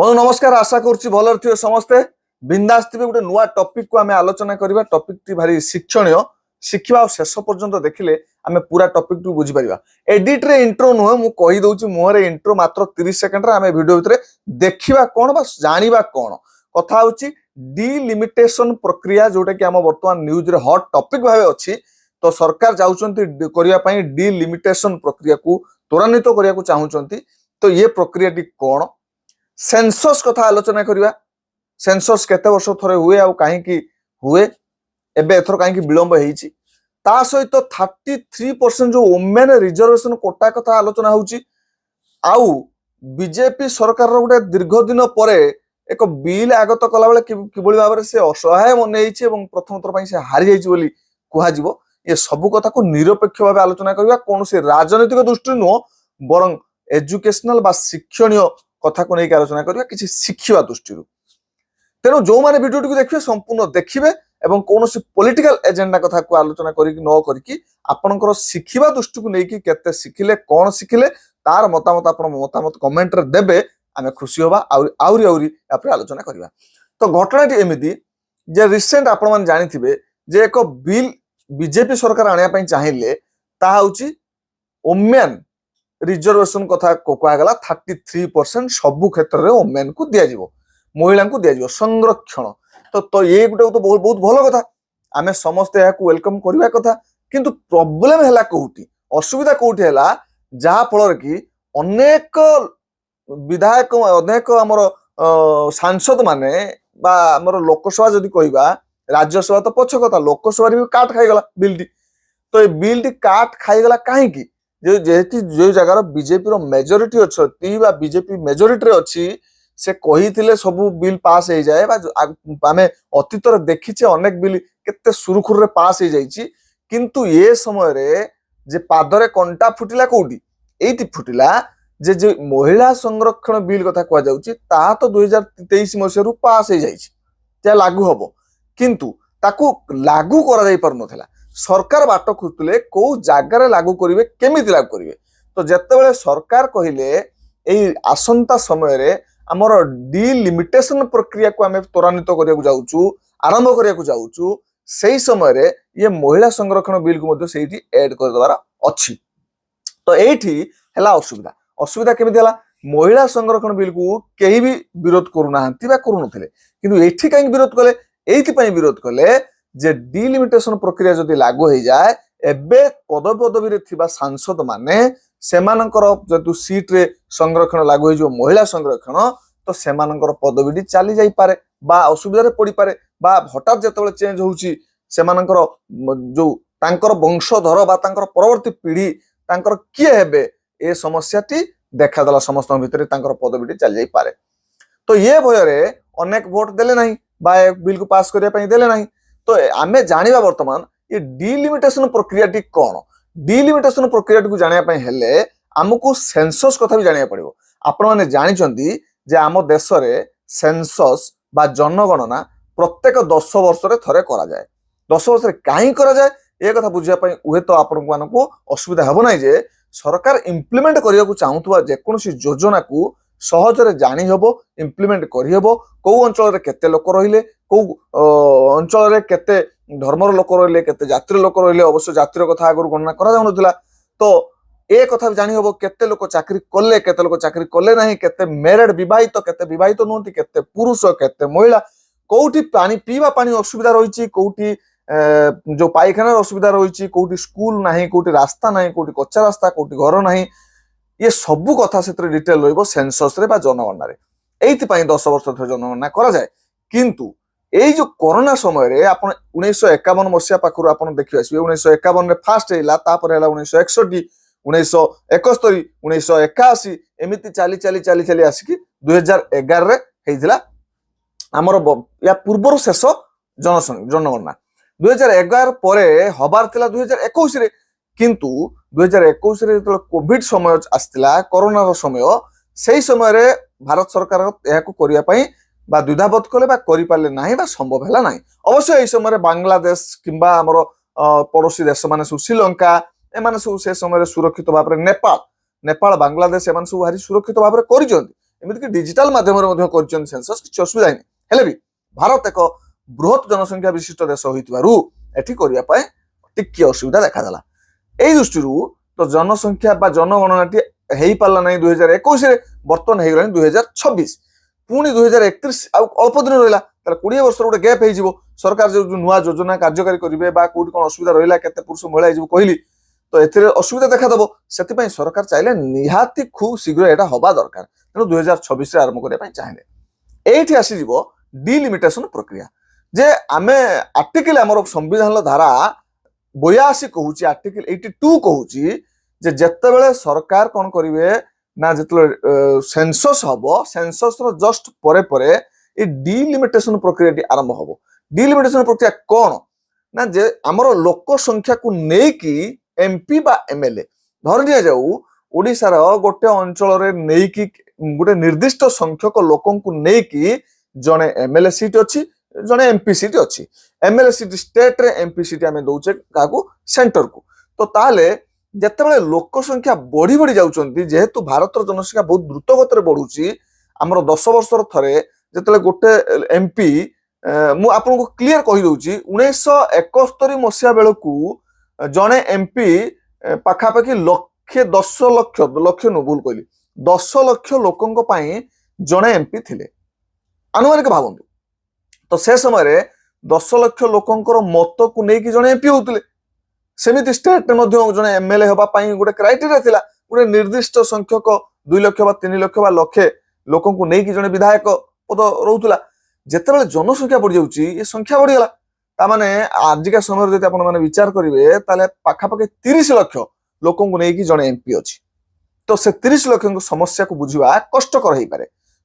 बंधु नमस्कार। आशा करुच्ची भल थे समस्ते बिंदास थे। गोटे नुआ टॉपिक को आम आलोचना करवा। टॉपिक टी भारी शिक्षणीय शिखा शेष पर्यंत देखिले आम पूरा टॉपिक टू बुझी पारिबा। एडिट रे इंट्रो नुह मु कहि दउची मुहरे इंट्रो मात्र 30 सेकंड रे आम वीडियो भितर देखिबा कोन बा जानिबा कोन कथा होची डिलिमिटेशन प्रक्रिया जोटा कि आम वर्तमान न्यूज रे हॉट टॉपिक भाबे अछि। तो सरकार जाउचंती करिया पई डिलिमिटेशन प्रक्रिया को त्वरान्वित करिया को चाहुचंती। तो ये प्रक्रिया टी कोन सेंसस कथा आलोचना करिबा। सेंसस केते वर्ष थरे हुए आ काहे हुए एबे एथर काहे विलंब हेइची। ता सहित 33% जो वुमेन रिजर्वेशन कोटा कथा आलोचना होउची। आउ बीजेपी सरकार रो गुटे दीर्घ दिन परे एक बिल आगत कला बेले किबोली भाबरे से असहाय मन हेइची एवं प्रथम थर पई से हारि जाइची बोली कुहा जिवो। ये सब कथा को निरपेक्ष भाबे आलोचना करिबा। कोनोसी राजनीतिक दृष्टि नुह बरं एजुकेशनल बा शिक्षणीय कथा को नहीं आलोचना करिबा किछि शिखिबा दृष्टि। तेणु जो माने वीडियो को देखिए संपूर्ण देखिए एवं कौन पॉलिटिकल एजेंडा कथा को आलोचना करी आपनकर शिखिबा दृष्टि को लेकिन केते शिखिले कौन शिखिले तार मतामत आपण मतामत कमेंट रे देबे आमे खुशी होबा आउरी आपरे आलोचना करिबा। तो घटनाटी एमिति जे रिसेंट आपण मान जानिथिबे जे एक बिल बीजेपी सरकार आनिया पई चाहिले ता होची वुमेन रिजर्वेशन कथा को कहगला 33% सबु क्षेत्र रे वुमेन को दिया जिवो महिला को दिया जिवो संरक्षण। तो ये गुटे तो बहुत भलो कथा आमे समस्त या को वेलकम करबा कथा। किंतु प्रॉब्लम हैला कोठी असुविधा कोठी हैला जहा फल कि अनेक विधायक अनेक हमर सांसद माने बा हमर लोकसभा जदी कहबा राज्यसभा तो पछ कथा लोकसभा रे काट खाइगला बिलटी। तो ये बिलटी काट खाइगला काहे की जेहेतु जो जगार बीजेपी रो मेजोरिटी अछि बा बीजेपी मेजोरिटी रे अछि से कहिथिले सबु बिल पास हो जाए। आमे अतीत रे देखिचे अनेक बिल केते सुरुखुर रे पास हो जाइछि। किंतु ये समय रे जे पादरे कंटा फुटिला कोडी एइति फुटिला जे जे महिला संरक्षण बिल कथा कह जाउछि ता तो 2023 मसिया रु पास हो जाइछि त्या लागू हबो। किंतु ताकू लागू करा जाई पर नथिला। सरकार बाट खुतले को जागार लागू करिवे केमिति लागू करिवे। तो जत्ते बेले सरकार कहिले एई आसंता समय रे हमर डिलिमिटेशन प्रक्रिया को आमे त्वरान्वित करिया को जाउछु आरंभ करिया को जाउछु सेही समय रे ये महिला संरक्षण बिल को मध्ये सेठी ऐड कर दवार अछि। तो एठी हला असुविधा केमिति हला महिला संरक्षण बिल को केही भी विरोध करू नाहंती बा करू नथिले। किंतु एठी काई विरोध कले एठी पई विरोध कले जे डिलिमिटेशन प्रक्रिया जदि लागू हो जाए एबे पदवी रे थिबा सांसद माने सेमानकर जदि सीट रे संरक्षण लागू हो जो महिला संरक्षण तो सेमानकर पदवी चली जाई पारे बा असुविधा रे पड़ी पारे बा हठात जतबे चेंज होउची सेमानकर जो तांकर वंशधर बा तांकर परवर्ती पीढ़ी तांकर किए हेबे ए समस्याटी देखा दला समस्त भितर तांकर पदवी चली जाई पारे। तो ये भय रे अनेक वोट देले नहीं बा बिल को पास करिया पई देले नहीं। तो आमे जानिबा वर्तमान ये डिलिमिटेशन प्रक्रिया टी कोन डिलिमिटेशन प्रक्रिया को जानिया पई हेले हमकु सेंसस कथा भी जानिया पड़िबो। आपण माने जानि चंदी जे आम देश रे सेंसस बा जनगणना प्रत्येक 10 वर्ष रे थरे करा जाए। 10 वर्ष रे काहे करा जाए ए कथा बुझिया पई उहे तो आपण मानकु असुविधा हबो नै जे सरकार इंप्लीमेंट करिया को चाहुतबा जे कोनोसी योजना को सहज रे जानि हबो इंप्लीमेंट करि हबो। को अंचल रे केते लोक रहिले को अंचल रे केते धर्मर लोक रहिले केते जातिर लोक रहिले अवश्य जातिर कथा आगु गणना करा जाउ नथिला। तो ए कथा भी जानि हबो केते लोक चाकरी कले केते लोक चाकरी कले नाही केते मैरिड विवाहित केते विवाहित नोंती केते पुरुष केते महिला कोठी पानी पीवा पानी असुविधा रहिछि कोठी जो पायखाना असुविधा रहिछि कोठी स्कूल नाही कोठी रास्ता नाही कोठी कच्चा रास्ता कोठी घर नाही ये सबु कथा से डिटेल रहिबो सेंसस रे बा जनगणना रे। एइति पई 10 वर्ष थरे जनगणना करा जाए। किंतु एई जो कोरोना समय रे आपण 1951 मसिया पाखरु आपण देखि आसीबे 1951 रे फास्ट हेला तापर हेला 1961 1971 1981 एमिति चाली आसी 2011 रे हेइदिला हमर या पूर्वर शेष जनगणना 2011 परे हबार थिला 2021 रे। किंतु 2021 रे जो कोविड समय आस्तिला कोरोना रो समय सेही समय रे भारत सरकार एहा को करिया पई बा द्विधाबोध कले बा करि पाले नाही बा संभव हैला नाही। अवश्य एही समय रे बांग्लादेश किंबा हमर पड़ोसी देश माने श्रीलंका ए माने से समय रे सुरक्षित भाबरे नेपाल बांग्लादेश एमान सब भारी सुरक्षित भाबरे करिजंती। एमती डिजिटल माध्यम सेंसस किसी असुविधा नहीं हेले भी भारत एक बृहत जनसंख्या विशिष्ट देश होइतिबारु एठी करिया पाए टिके असुविधा देखादेला एई दृष्टि तो जनसंख्या बा जनगणनाटी हेई पारला नहीं 2021 रे बर्तमान हेई गलानी 2026 पुणी 2031 अल्प दिन रहिला तार 20 वर्ष गोटे गैप हेई सरकार जो नुआ योजना कार्यकारी करेंगे कौटी कौन असुविधा रहा केते पुरुष महिला कहली तो ए असुविधा देखादेव से सरकार चाहिए निहाती खूब शीघ्र यहाँ हवा दरकार तेणु 2026 आरंभ करने चाहिए ये आसीज डिलिमिटेशन प्रक्रिया जे आम आर्टिकल आम संविधान धारा 82 कहूँ आर्टिकल 82 कहूँ जे जितेबाला सरकार कौन करेंगे ना जो सेंसस हम सेंसस जस्ट परे परे ये डिलिमिटेशन प्रक्रिया आरंभ हम डिलिमिटेशन प्रक्रिया कौन ना जे आमर लोक संख्या को नेकी एमपी बा एमएलए धर नि जाऊ ओडिशार गोटे अंचल नेकी गोटे निर्दिष्ट संख्यक लोकों को नेकी जड़े एमएलए सीट अच्छी जड़े एमपी सीट अच्छी एमएलए सीट स्टेट रे एमपी सीट आम दौचे क्या सेंटर को तो ताले जिते लोक संख्या बढ़ी बढ़ी जाउछंती जेहेतु भारत जनसंख्या बहुत द्रुत गति बढ़ुची आमर 10 वर्ष थे जिते गोटे एमपी मु आपको क्लीयर कही दउची 1971 मसीहा बेलू जड़े एमपी पाखापाखि लक्षे 10 लक्ष लक्ष नु भूल कहली 10 लक्ष लोकों जड़े एमपी थिले आनुमानिक भावंतु तो से समय 10 लक्ष लोकों मत को लेकिन जड़े एमपी होते सेमिति स्टेट जड़े एमएलए होगापाई गोटे क्राइटेरिया थिला गोटे निर्दिष्ट संख्यक 2 लक्ष 3 लक्ष लक्षे लोकों को लेकिन जड़े विधायक पद रोला जिते जनसंख्या बढ़ी जाऊँगी ये संख्या बढ़ीगला ताने आजिका समय जब आप विचार करेंगे ताले पाखापाखि 30 लक्ष लोकों को लेकिन जड़े एमपी अच्छी तो से 30 लक्ष समस्या को बुझा कष्टकर हो पारे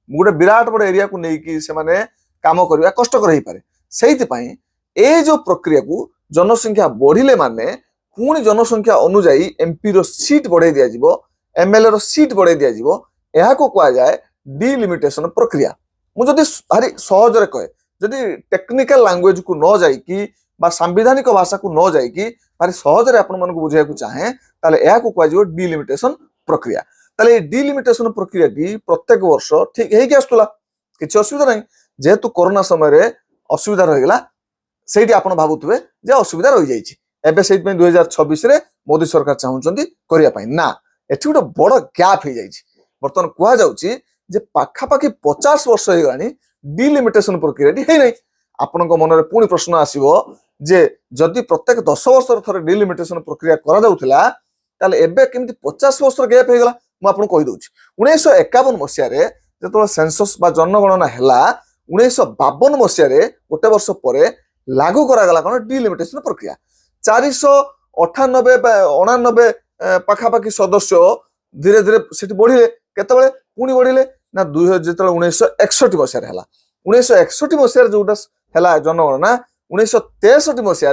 गोटे विराट बड़ एरिया को लेकिन से काम करवा कष्टकर हो पारे से जो प्रक्रिया को जनसंख्या बढ़िले माने पुणी जनसंख्या अनुजाई एमपी रो सीट बढ़ाई दिया एमएलए रो सीट बढ़ाई दिया यह कह जाए डिलिमिटेशन प्रक्रिया मुझे भारी सहजरे कहे जदि टेक्निकल लैंग्वेज को न जाइकी सांविधानिक भाषा को न जाइकी भारी सहजरे आपण मन बुझाई चाहे ताले यह कह डिलिमिटेशन प्रक्रिया ताले डिलिमिटेशन प्रक्रिया प्रत्येक वर्ष ठीक है आसुला किसी असुविधा नहीं जेहेतु कोरोना समय असुविधा रहीगला से आप भावुवे जे असुविधा रही जाइए एबे से 2026 रे मोदी सरकार चाहूँगी करने ना एठी गोटे बड़ गैप हो जाए बर्तमान कह जाउची जे पाखापाखि 50 वर्ष हो गलानी डिलिमिटेशन प्रक्रिया है नहीं आपण मन में पुणी प्रश्न आसो जे जदि प्रत्येक 10 वर्ष थे डिलिमिटेशन प्रक्रिया करा जाउथिला ताले एबे केमती 50 वर्ष गैप हो गला मु आपन कहि दउची 1951 मसिया रे जेतो सेंसस बा जनगणना हैला 1952 मसिया रे गोटे वर्ष परे लागू करा गला कोन डिलिमिटेशन प्रक्रिया 498 99 पाखापाखि सदस्य धीरे धीरे से बढ़िले केतबेले पुणी बढ़िले ना 1961 मसीह है 1961 मसीह जोटा है जनगणना 1963 मसीह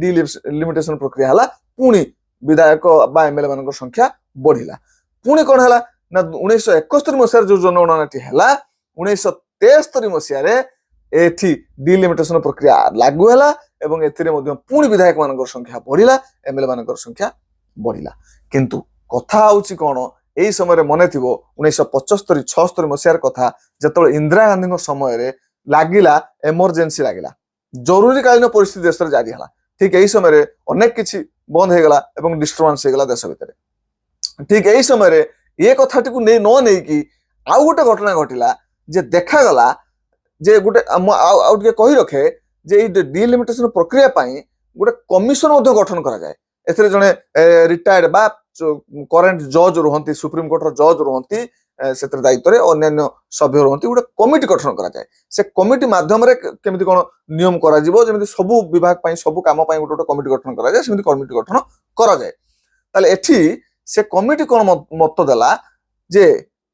डिलिमिटेशन प्रक्रिया है पुणी विधायक बा एमएलए मान संख्या बढ़िला पुणी कौन है ना 1971 मसीह जो जनगणना है 1973 मसीह एठी डिलिमिटेशन प्रक्रिया लागू है पुणी विधायक मान संख्या बढ़िला एमएलए मान संख्या बढ़िला किंतु कथा हूँ कौन यही समय मन थी 1975-76 मसीहार कथा जो इंदिरा गांधी समय लगिला एमरजेंसी लगिला जरूरीकालीन परिस्थिति देश में जारी है ठीक यही समय अनेक किसी बंद होगला डिस्टर्बांस होगला देश भितर ठीक यही समय ये कथा न नहीं आउ गोटे घटना घटला जे देखागला जे गोटे कही रखे जे डिलिमिटेशन प्रक्रिया गोटे कमिशन गठन करा जाए एथिरे जने रिटायर्ड बा करेंट जज रुहंती सुप्रीम कोर्ट जज रुहंती से दायित्व रे अन्य सभ्य रुहंती गोटे कमिटी गठन करा जाए से कमिटी माध्यम रे केमिति कोन नियम करा जिवो जेमिति सबु विभाग पई सबु काम पई गोटे कमिटी गठन करा जाए सेमिति कमिटी गठन करा जाए ताले एठी से कमिटी कोन मत देला जे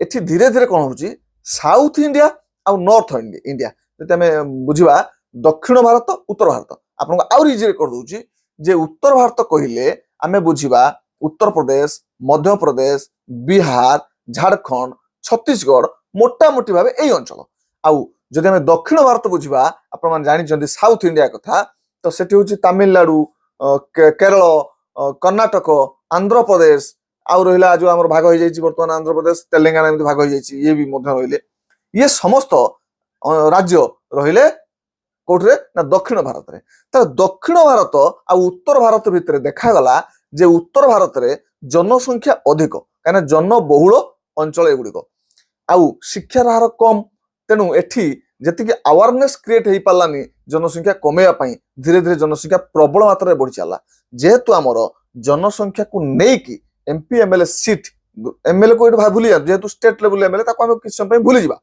एठी धीरे धीरे कोन होची साउथ इंडिया आ नॉर्थ इंडिया जति हमें बुझिबा दक्षिण भारत उत्तर भारत आपन आउर इजी कर दोची जे उत्तर भारत कहले आमे बुझिबा उत्तर प्रदेश मध्य प्रदेश बिहार झारखंड छत्तीसगढ़ मोटामोटी भाव यही अंचल आउ जदि आम दक्षिण भारत बुझा आप जानी साउथ इंडिया कथा तो सेठी हूँ तमिलनाडु केरल कर्णाटक आंध्र प्रदेश आउ रहा जो आम भाग हो बर्तमान आंध्र प्रदेश तेलेंगाना एमती भाग हो ये भी रही ये समस्त राज्य रहिले कोठरे ना दक्षिण भारत रे तो दक्षिण भारत आ उत्तर भारत भितर देखागला जे उत्तर भारत रे जनसंख्या अधिक कहीं जनबहुल अंचल एगुड़िक आउ शिक्षार हार कम तेणु एठी जी अवेयरनेस क्रिएट हो पारानी जनसंख्या कमेवाई धीरे धीरे जनसंख्या प्रबल मात्रा बढ़ी चला जेहेतु आमर जनसंख्या को लेकिन एमपी एमएलए सीट एमएलए को भूली जेहेतु स्टेट लेवल एमएलए किसी समय भूली जा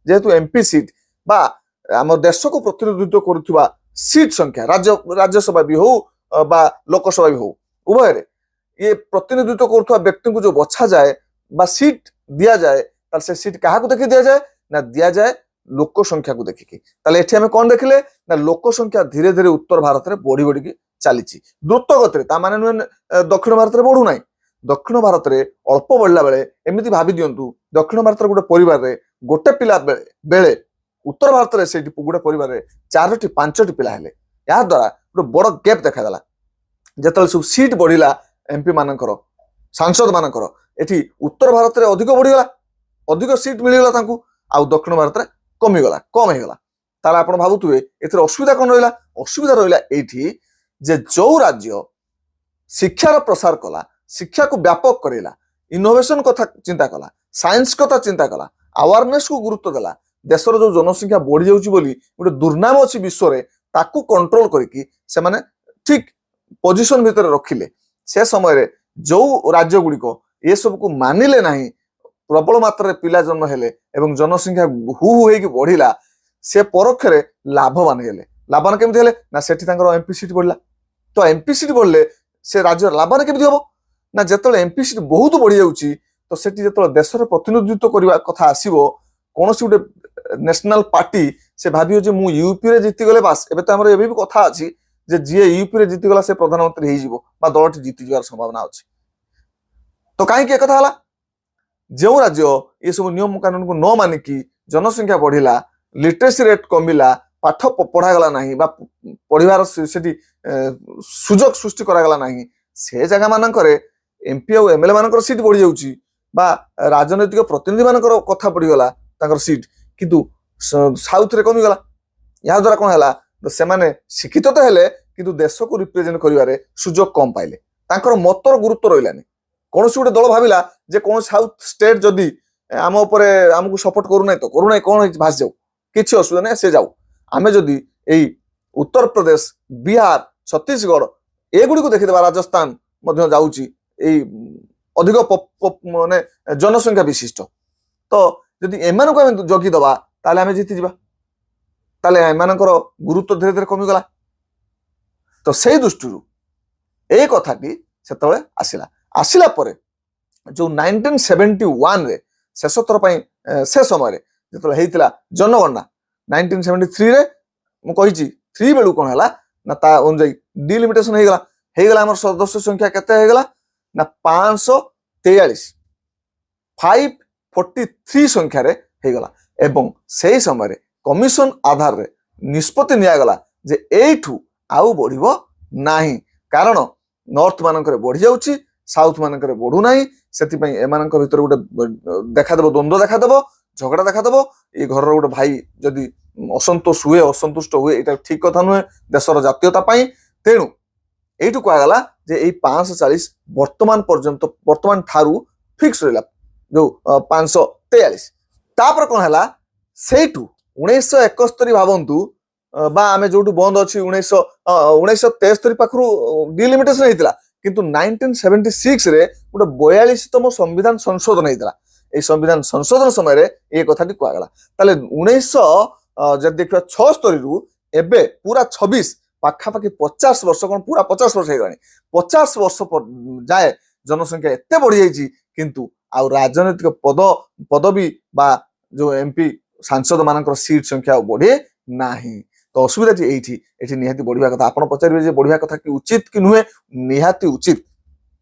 जेहेतु एमपी सीट बा आम देश को प्रतिनिधित्व करुवा सीट संख्या राज्यसभा भी हो बा लोकसभा भी हो उभय ये प्रतिनिधित्व करुवा व्यक्ति को जो बछा जाए बा सीट दिया जाए से सीट क्या देखी दि जाए ना दि जाए लोक संख्या को देखिकी एठी आमे कौन देखिले ना लोक संख्या धीरे धीरे उत्तर भारत में बढ़ी बढ़ी चली द्रुत गति माने नुहे दक्षिण भारत में बढ़ू ना दक्षिण भारत में अल्प बढ़ला बेले एमती भावी दिंतु दक्षिण भारत गोटे परिवार रे गोटे पिला बेले उत्तर भारत में से गोटे परिवार रे 4टी 5टी पिला हेले या द्वारा गोटे बड़ गैप देखागला जिते सब सीट बढ़िला एमपी मानकर सांसद मानकर एठी उत्तर भारत में अधिक बढ़ीगला अधिक सीट मिलगला आउ दक्षिण भारत में कमीगला कम होगा ताले आपण भावुवे एथर असुविधा कौन रहा असुविधा रहा ये जे जो राज्य शिक्षार प्रसार कला शिक्षा को व्यापक करेला इनोवेशन कथा चिंता कला साइंस कथा चिंता कला अवेयरनेस को गुरुत्व देला देशर जो जनसंख्या बढ़ी जाउची बोली गोटे दुर्नाम अच्छी विश्व में ताकू कंट्रोल करके से माने ठीक पोजिशन भितर रखिले से समय जो राज्य गुड़िक ये सब को मानिले नहीं प्रबल मात्रा पिला जन्म हेले एवं जनसंख्या हु हो बढ़िला से परोक्ष लाभवान हेले लाभवान केमती हेले ना सेठी तांकर एमपी सीट बढ़ला तो एमपी सीट बढ़ले से राज्य लाभवान केमती हबो ना जेतले एमपी सीट बहुत बढ़ी जाउची तो सेठी जेतले देशर प्रतिनिधित्व करबा कथा आसीबो कोनोसी गुटे नेशनल पार्टी से भाबियो जे मु यूपी रे जीति गले बास एबे तो हमर एबे भी कथा अछि जे जे यूपी रे जीति गला से प्रधानमंत्री हेई जिवो बा दलटी जीति जिवार संभावना अछि तो काहे के कथा हला जो राज्य ये सब नियम कानून को न मानिकी जनसंख्या बढ़िला लिटरेसी रेट कमिला पाठ पढ़ागला नहीं बा पढ़िबार सेठी सुजोग सृष्टि करागला नहीं से जगह मानकर एमपी और एमएलए मानकर सीट बढ़ी जाउची बा राजनैतिक प्रतिनिधि मानकर कथा पड़ीगला तांकर सीट किंतु साउथ रे कमिगला या द्वारा कौन है तो से माने शिक्षित तो हेले किंतु देश को रिप्रेजेंट करिवारे सुजोग कम पाइले तांकर मतर गुरुत्व रहिलानी कौन गोटे दल भाविला जे कौन साउथ स्टेट जदि आम उपरे आमको सपोर्ट करूना तो करूना कौन भास जाऊ किसी असुविधा नहीं से जाऊ आमे जदि यही उत्तर प्रदेश बिहार छत्तीसगढ़ एगुड़ी को देखीदेवा राजस्थान जाऊँगी अधिक माने जनसंख्या विशिष्ट तो जदि एम जगिदबा ताले आमे जीतिଯିबा ताले एमानकर गुरुत्व धीरे धीरे कमिगला तो से दृष्टि ए कथाटी सेतबेले आसिला परे जो 1971 रे शेष थर से समय जो होता जनगणना 1973 रे मु कही 3 बेलू कौन है ना ता अनुजाई डिलिमिटेशन होगा आम सदस्य संख्या केते होगा ना 543 543 संख्या रे होगा एवं से समय कमिशन आधार रे निष्पत्ति निगला जे एठू आउ बढ़िबो नाही कारण नॉर्थ मानकर बढ़ी जाउची साउथ मानकर बढ़ू ना से एमानक भीतर गोटे देखादेव द्वंद्व देखादेव झगड़ा देखादेव ये घर गोटे भाई जदि असंतोष हुए असंतुष्ट हुए यहाँ ठीक कथा नुहे देशर जातीयता तेणु यू कहगला जे यही 540 वर्तमान पर्यंत वर्तमान ठारू फिक्स रहा जो 543 तापर कौन है से 1971 भावतु बा आमे जो बंद अच्छी 1973 पाखु डिलिमिटेशन होता किंतु 1976 रे गोटे 42तम संविधान संशोधन होता ये संविधान संशोधन समय ये कथाटी कहगला ताले 1900 देखा 76 रु एबे पूरा 26 पाखापाखि 50 वर्ष कौन पूरा 50 वर्ष हो 50 वर्ष जाए जनसंख्या एत बढ़ी जाइए किंतु आउ राजनैतिक पदवी बा जो एमपी सांसद मान सीट संख्या बढ़े ना तो असुविधा ये निहाती बढ़िया कथा आप पचारे बढ़िया कथा कि उचित कि नुहे निहाती उचित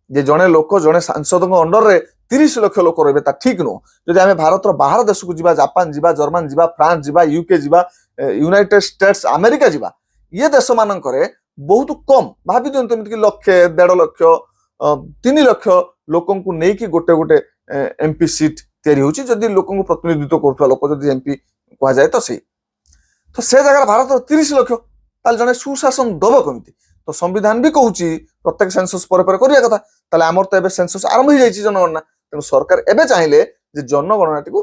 जे जड़े लोक जड़े सांसद अंडर रे 30 लाख लोक रही ठीक नुह जदि आम भारत बाहर देश को जीवा जापान जीवा जर्मन जीवा फ्रांस जीवा यूके जीवा यूनाइटेड स्टेट्स अमेरिका जीवा ये देश मानक बहुत कम भावी दिखाते लक्षे 1.5 लाख 3 लाख ଲୋକଙ୍କୁ ନେଇକି ଗୋଟେ ଗୋଟେ ଏମପି ସିଟ୍ ତିଆରି ହଉଛି ଯଦି ଲୋକଙ୍କୁ ପ୍ରତିନିଧିତ୍ୱ କରୁଥିବା ଲୋକ ଯଦି ଏମପି କୁହାଯାଏ ତ ସେଇ ତ ସେ ଜାଗାରେ ଭାରତର 30 ଲକ୍ଷ ତାହେଲେ ଜଣେ ସୁଶାସନ ଦବ କେମିତି ତ ସମ୍ବିଧାନ ବି କହୁଛି ପ୍ରତ୍ୟେକ ସେନ୍ସସ୍ ପରେ ପରେ କରିବା କଥା ତାହେଲେ ଆମର ତ ଏବେ ସେନ୍ସସ୍ ଆରମ୍ଭ ହେଇଯାଇଛି ଜନଗଣନା ତେଣୁ ସରକାର ଏବେ ଚାହିଁଲେ ଯେ ଜନଗଣନାଟିକୁ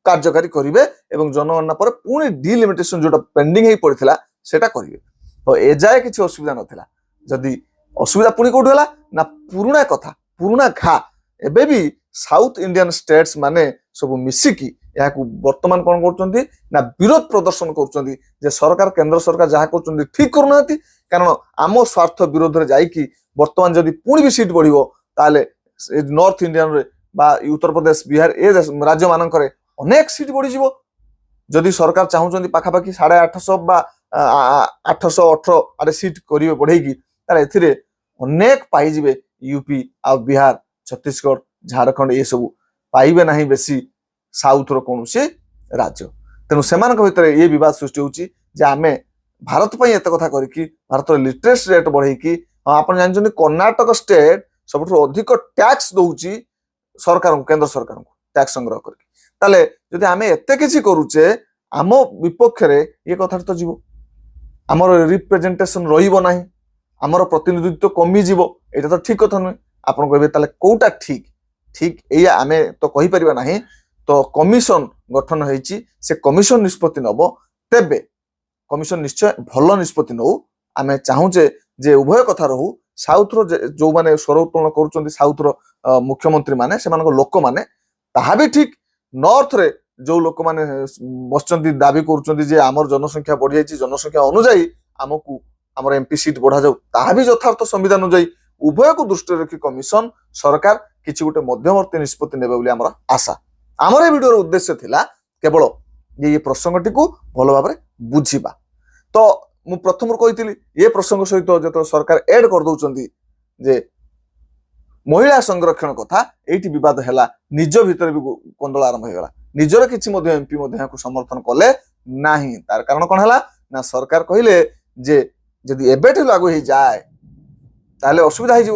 କାର୍ଯ୍ୟକାରୀ କରିବେ ଏବଂ ଜନଗଣନା ପରେ ପୁଣି ଡିଲିମିଟେସନ ଯୋଉଟା ପେଣ୍ଡିଂ ହେଇ ପଡିଥିଲା ସେଟା କରିବେ ତ ଏଯାଏ କିଛି ଅସୁବିଧା ନଥିଲା ଯଦି ଅସୁବିଧା ପୁଣି କୋଉଠି ହେଲା ନା ପୁରୁଣା କଥା ପୁରୁଣା ଘା ଏବେ ବି ସାଉଥ ଇଣ୍ଡିଆନ ଷ୍ଟେଟ୍ସ ମାନେ ସବୁ ମିଶିକି ଏହାକୁ ବର୍ତ୍ତମାନ କଣ କରୁଛନ୍ତି ନା ବିରୋଧ ପ୍ରଦର୍ଶନ କରୁଛନ୍ତି ଯେ ସରକାର କେନ୍ଦ୍ର ସରକାର ଯାହା କରୁଛନ୍ତି ଠିକ କରୁନାହାନ୍ତି କାରଣ ଆମ ସ୍ୱାର୍ଥ ବିରୋଧରେ ଯାଇକି ବର୍ତ୍ତମାନ ଯଦି ପୁଣି ବି ସିଟ୍ ବଢିବ ତାହେଲେ ନର୍ଥ ଇଣ୍ଡିଆନରେ ବା ଉତ୍ତରପ୍ରଦେଶ ବିହାର ଏ ରାଜ୍ୟ ମାନଙ୍କରେ ଅନେକ ସିଟ୍ ବଢିଯିବ ଯଦି ସରକାର ଚାହୁଁଛନ୍ତି ପାଖାପାଖି 850 ବା 818 ଆଡେ ସିଟ୍ କରିବେ ବଢେଇକି ତାହେଲେ ଏଥିରେ ଅନେକ ପାଇଯିବେ ୟୁପି ଆଉ ବିହାର ଛତିଶଗଡ଼ ଝାଡଖଣ୍ଡ ଏସବୁ ପାଇବେ ନାହିଁ ବେଶୀ ସାଉଥର କୌଣସି ରାଜ୍ୟ ତେଣୁ ସେମାନଙ୍କ ଭିତରେ ଏ ବିବାଦ ସୃଷ୍ଟି ହେଉଛି ଯେ ଆମେ ଭାରତ ପାଇଁ ଏତେ କଥା କରିକି ଭାରତର ଲିଟରେସି ରେଟ୍ ବଢେଇକି ଆପଣ ଜାଣିଛନ୍ତି କର୍ଣ୍ଣାଟକ ଷ୍ଟେଟ୍ ସବୁଠୁ ଅଧିକ ଟ୍ୟାକ୍ସ ଦଉଛି ସରକାରଙ୍କୁ କେନ୍ଦ୍ର ସରକାରଙ୍କୁ ଟ୍ୟାକ୍ସ ସଂଗ୍ରହ କରିକି ତାହେଲେ ଯଦି ଆମେ ଏତେ କିଛି କରୁଛେ ଆମ ବିପକ୍ଷରେ ଏ କଥାଟା ତ ଯିବ ଆମର ରିପ୍ରେଜେଣ୍ଟେସନ ରହିବ ନାହିଁ ଆମର ପ୍ରତିନିଧିତ୍ୱ କମିଯିବ ଏଇଟା ତ ଠିକ କଥା ନୁହେଁ ଆପଣ କହିବେ ତାହେଲେ କୋଉଟା ଠିକ ଠିକ ଏଇଆ ଆମେ ତ କହିପାରିବା ନାହିଁ ତ କମିଶନ ଗଠନ ହେଇଛି ସେ କମିଶନ ନିଷ୍ପତ୍ତି ନବ ତେବେ କମିଶନ ନିଶ୍ଚୟ ଭଲ ନିଷ୍ପତ୍ତି ନଉ ଆମେ ଚାହୁଁଛେ ଯେ ଉଭୟ କଥା ରହୁ ସାଉଥର ଯୋଉମାନେ ସ୍ୱର ଉତ୍ତୋଳନ କରୁଛନ୍ତି ସାଉଥର ମୁଖ୍ୟମନ୍ତ୍ରୀ ମାନେ ସେମାନଙ୍କ ଲୋକମାନେ ତାହା ବି ଠିକ ନର୍ଥରେ ଯୋଉ ଲୋକମାନେ ବସିଛନ୍ତି ଦାବି କରୁଛନ୍ତି ଯେ ଆମର ଜନସଂଖ୍ୟା ବଢିଯାଇଛି ଜନସଂଖ୍ୟା ଅନୁଯାୟୀ ଆମକୁ ଆମର ଏମପି ସିଟ୍ ବଢାଯାଉ ତାହା ବି ଯଥାର୍ଥ ସମ୍ବିଧାନ ଅନୁଯାୟୀ ଉଭୟକୁ ଦୃଷ୍ଟିରେ ରଖି କମିଶନ ସରକାର କିଛି ଗୋଟେ ମଧ୍ୟବର୍ତ୍ତୀ ନିଷ୍ପତ୍ତି ନେବେ ବୋଲି ଆମର ଆଶା ଆମର ଏ ଭିଡିଓର ଉଦ୍ଦେଶ୍ୟ ଥିଲା କେବଳ ଯେ ଏ ପ୍ରସଙ୍ଗଟିକୁ ଭଲ ଭାବରେ ବୁଝିବା ତ ମୁଁ ପ୍ରଥମରୁ କହିଥିଲି ଏ ପ୍ରସଙ୍ଗ ସହିତ ଯେତେବେଳେ ସରକାର ଏଡ୍ କରିଦଉଛନ୍ତି ଯେ ମହିଳା ସଂରକ୍ଷଣ କଥା ଏଇଠି ବିବାଦ ହେଲା ନିଜ ଭିତରେ ବି କନ୍ଦଳ ଆରମ୍ଭ ହେଇଗଲା ନିଜର କିଛି ମଧ୍ୟ ଏମପି ମଧ୍ୟ ଏହାକୁ ସମର୍ଥନ କଲେ ନାହିଁ ତାର କାରଣ କଣ ହେଲା ନା ସରକାର କହିଲେ ଯେ ଯଦି ଏବେଠୁ ଲାଗୁ ହେଇଯାଏ ତାହେଲେ ଅସୁବିଧା ହେଇଯିବ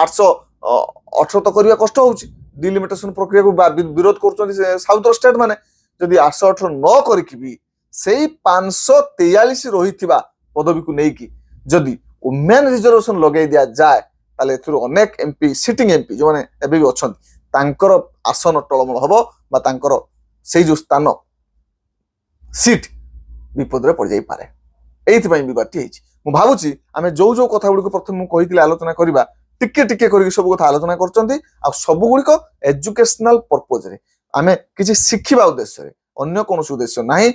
818 ତ କରିବା କଷ୍ଟ ହଉଛି ଡିଲିମିଟେସନ ପ୍ରକ୍ରିୟାକୁ ବିରୋଧ କରୁଛନ୍ତି ସାଉଥର ଷ୍ଟେଟ୍ ମାନେ ଯଦି 818 ନ କରିକି ବି ସେଇ 543 ରହିଥିବା ପଦବୀକୁ ନେଇକି ଯଦି ଓମେନ୍ ରିଜର୍ଭେସନ ଲଗେଇ ଦିଆଯାଏ ତାହେଲେ ଏଥିରୁ ଅନେକ ଏମପି ସିଟିଂ ଏମପି ଯୋଉମାନେ ଏବେ ବି ଅଛନ୍ତି ତାଙ୍କର ଆସନ ଟଳମଳ ହବ ବା ତାଙ୍କର ସେଇ ଯୋଉ ସ୍ଥାନ ସିଟ୍ ବିପଦରେ ପଡିଯାଇପାରେ ଏଇଥିପାଇଁ ବିବାଦଟି ହେଇଛି ମୁଁ ଭାବୁଛି ଆମେ ଯୋଉ ଯୋଉ କଥା ଗୁଡିକ ପ୍ରଥମେ ମୁଁ କହିଥିଲି ଆଲୋଚନା କରିବା ଟିକେ ଟିକେ କରିକି ସବୁ କଥା ଆଲୋଚନା କରୁଛନ୍ତି ଆଉ ସବୁ ଗୁଡିକ ଏଜୁକେଶନାଲ ପର୍ପୋଜରେ ଆମେ କିଛି ଶିଖିବା ଉଦ୍ଦେଶ୍ୟରେ ଅନ୍ୟ କୌଣସି ଉଦ୍ଦେଶ୍ୟ ନାହିଁ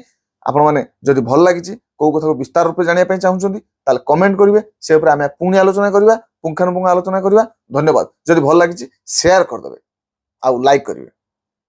ଆପଣମାନେ ଯଦି ଭଲ ଲାଗିଛି କୋଉ କଥାକୁ ବିସ୍ତାର ରୂପେ ଜାଣିବା ପାଇଁ ଚାହୁଁଛନ୍ତି ତାହେଲେ କମେଣ୍ଟ କରିବେ ସେ ଉପରେ ଆମେ ପୁଣି ଆଲୋଚନା କରିବା ପୁଙ୍ଖାନୁପୁଙ୍ଖ ଆଲୋଚନା କରିବା ଧନ୍ୟବାଦ ଯଦି ଭଲ ଲାଗିଛି ସେୟାର କରିଦେବେ ଆଉ ଲାଇକ୍ କରିବେ